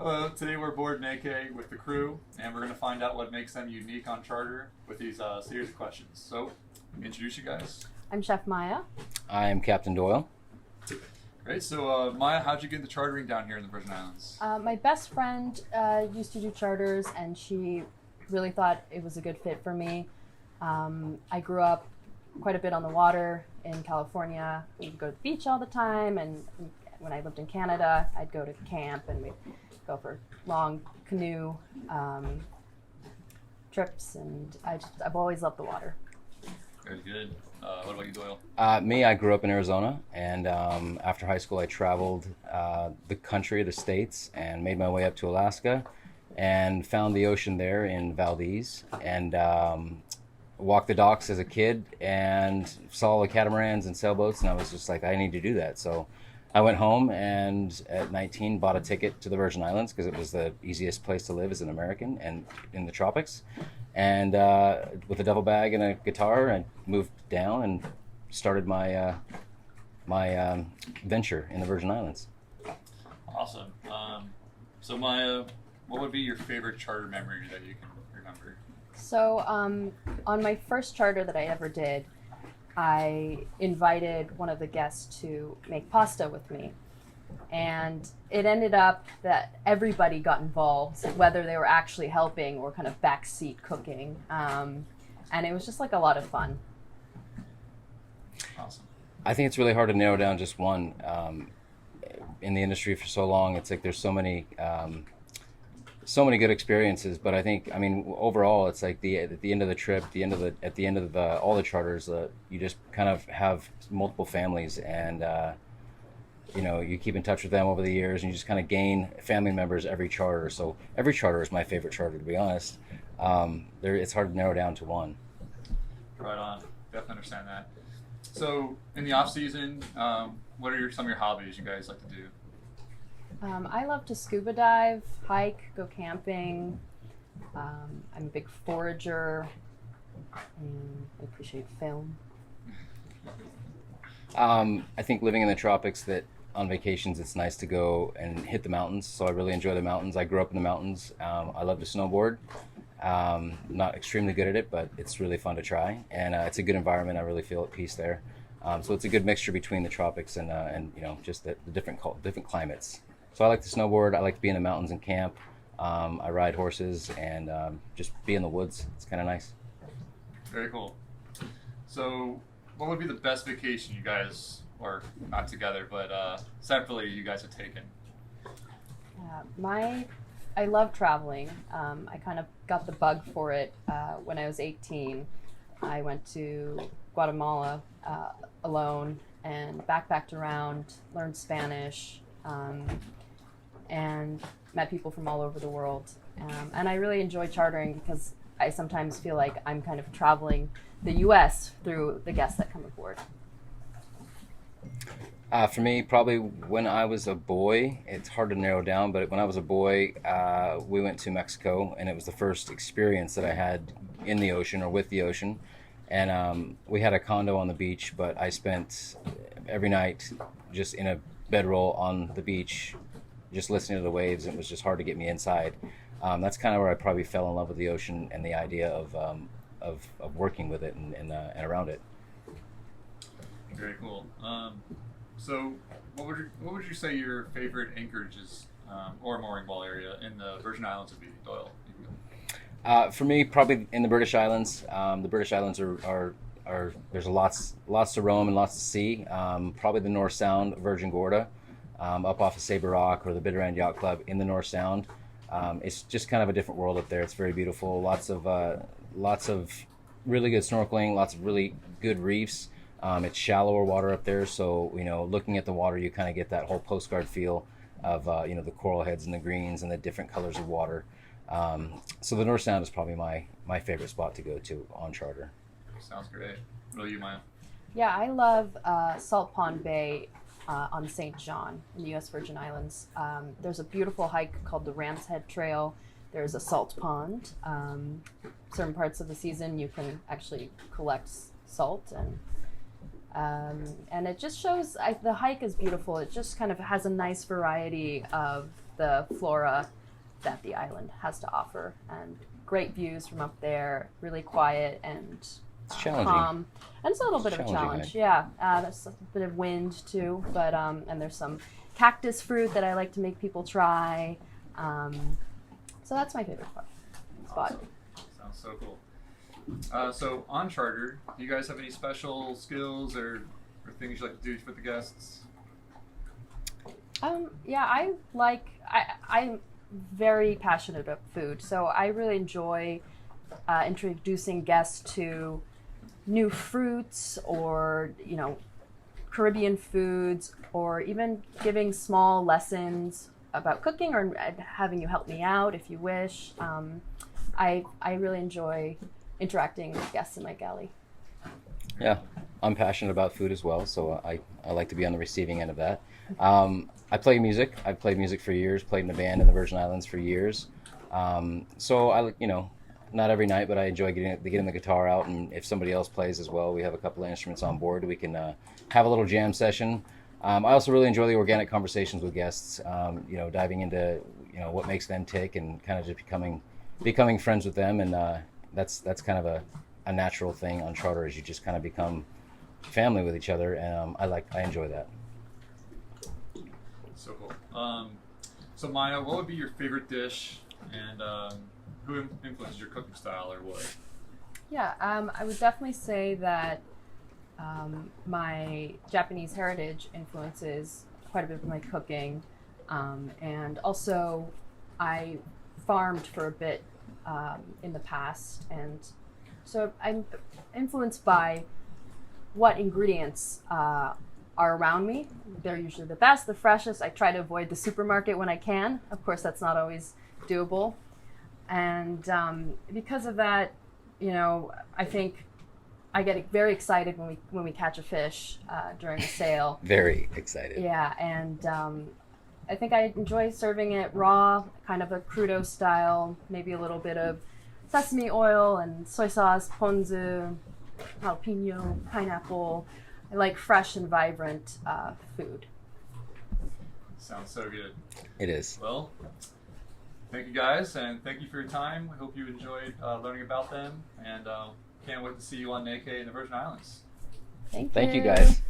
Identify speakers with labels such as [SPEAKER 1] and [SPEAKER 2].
[SPEAKER 1] Hello, today we're aboard an AK with the crew, and we're going to find out what makes them unique on charter with these series of questions. So, let me introduce you guys.
[SPEAKER 2] I'm Chef Maya.
[SPEAKER 3] I am Captain Doyle.
[SPEAKER 1] Great, so Maya, how'd you get into chartering down here in the Virgin Islands?
[SPEAKER 2] My best friend used to do charters, and she really thought it was a good fit for me. I grew up quite a bit on the water in California. We'd go to the beach all the time, and when I lived in Canada, I'd go to camp and we'd go for long canoe trips, and I've always loved the water.
[SPEAKER 1] Very good. What about you, Doyle?
[SPEAKER 3] I grew up in Arizona, and after high school I traveled the country, the states, and made my way up to Alaska and found the ocean there in Valdez, and walked the docks as a kid and saw the catamarans and sailboats, and I was just like, I need to do that. So I went home and at 19 bought a ticket to the Virgin Islands because it was the easiest place to live as an American and in the tropics. And with a duffel bag and a guitar, I moved down and started my venture in the Virgin Islands.
[SPEAKER 1] Awesome. So Maya, what would be your favorite charter memory that you can remember?
[SPEAKER 2] So on my first charter that I ever did, I invited one of the guests to make pasta with me. And it ended up that everybody got involved, whether they were actually helping or kind of backseat cooking. And it was just like a lot of fun.
[SPEAKER 1] Awesome.
[SPEAKER 3] I think it's really hard to narrow down just one. In the industry for so long, it's like there's so many good experiences. But I think, overall, it's like at the end of the trip, at the end of all the charters, you just kind of have multiple families, and you keep in touch with them over the years, and you just kind of gain family members every charter. So every charter is my favorite charter, to be honest. It's hard to narrow down to one.
[SPEAKER 1] Right on. Definitely understand that. So in the off season, what are some of your hobbies you guys like to do?
[SPEAKER 2] I love to scuba dive, hike, go camping. I'm a big forager, and I appreciate film.
[SPEAKER 3] I think living in the tropics, that on vacations it's nice to go and hit the mountains. So I really enjoy the mountains. I grew up in the mountains. I love to snowboard. Not extremely good at it, but it's really fun to try, and it's a good environment. I really feel at peace there. So it's a good mixture between the tropics and just the different climates. So I like to snowboard. I like to be in the mountains and camp. I ride horses and just be in the woods. It's kind of nice.
[SPEAKER 1] Very cool. So what would be the best vacation you guys, or not together, but separately, you guys have taken?
[SPEAKER 2] I love traveling. I kind of got the bug for it when I was 18. I went to Guatemala alone and backpacked around, learned Spanish, and met people from all over the world. And I really enjoy chartering because I sometimes feel like I'm kind of traveling the U.S. through the guests that come aboard.
[SPEAKER 3] For me, probably when I was a boy, it's hard to narrow down, but when I was a boy, we went to Mexico, and it was the first experience that I had in the ocean or with the ocean. And we had a condo on the beach, but I spent every night just in a bedroll on the beach, just listening to the waves. It was just hard to get me inside. That's kind of where I probably fell in love with the ocean and the idea of working with it and around it.
[SPEAKER 1] Very cool. So, what would you say your favorite anchorages or mooring ball area in the Virgin Islands would be, Doyle?
[SPEAKER 3] For me, probably in the British Islands. The British Islands are there's lots to roam and lots to see. Probably the North Sound, Virgin Gorda, up off of Sabre Rock, or the Bitterend Yacht Club in the North Sound. It's just kind of a different world up there. It's very beautiful. Lots of really good snorkeling. Lots of really good reefs. It's shallower water up there, so looking at the water, you kind of get that whole postcard feel of the coral heads and the greens and the different colors of water. So the North Sound is probably my favorite spot to go to on charter.
[SPEAKER 1] Sounds great. What about you, Maya?
[SPEAKER 2] Yeah, I love Salt Pond Bay on St. John in the U.S. Virgin Islands. There's a beautiful hike called the Ram's Head Trail. There's a salt pond. Certain parts of the season you can actually collect salt, and it just shows, the hike is beautiful. It just kind of has a nice variety of the flora that the island has to offer, and great views from up there, really quiet and
[SPEAKER 3] It's challenging.
[SPEAKER 2] calm. And it's a little bit of a
[SPEAKER 3] Challenging
[SPEAKER 2] challenge,
[SPEAKER 3] hike.
[SPEAKER 2] yeah. There's a bit of wind too, but and there's some cactus fruit that I like to make people try. So that's my favorite spot.
[SPEAKER 1] Awesome. Sounds so cool. So on charter, do you guys have any special skills or things you like to do for the guests?
[SPEAKER 2] Yeah, I'm very passionate about food, so I really enjoy introducing guests to new fruits or, Caribbean foods, or even giving small lessons about cooking, or having you help me out if you wish. I really enjoy interacting with guests in my galley.
[SPEAKER 3] Yeah, I'm passionate about food as well, so I like to be on the receiving end of that. I play music. I've played music for years, played in a band in the Virgin Islands for years. So I, not every night, but I enjoy getting the guitar out, and if somebody else plays as well, we have a couple of instruments on board. We can have a little jam session. I also really enjoy the organic conversations with guests, diving into, what makes them tick, and kind of just becoming friends with them, and that's kind of a natural thing on charter, is you just kind of become family with each other, and I enjoy that.
[SPEAKER 1] So cool. So Maya, what would be your favorite dish, and who influences your cooking style, or what?
[SPEAKER 2] Yeah, I would definitely say that my Japanese heritage influences quite a bit of my cooking, and also I farmed for a bit in the past, and so I'm influenced by what ingredients are around me. They're usually the best, the freshest. I try to avoid the supermarket when I can. Of course, that's not always doable. And because of that, I think I get very excited when we catch a fish during a sail.
[SPEAKER 3] Very excited.
[SPEAKER 2] Yeah, and I think I enjoy serving it raw, kind of a crudo style, maybe a little bit of sesame oil and soy sauce, ponzu, jalapeno, pineapple. I like fresh and vibrant food.
[SPEAKER 1] Sounds so good.
[SPEAKER 3] It is.
[SPEAKER 1] Well, thank you guys, and thank you for your time. I hope you enjoyed learning about them, and can't wait to see you on Neke in the Virgin Islands.
[SPEAKER 2] Thank you.
[SPEAKER 3] Thank you, guys.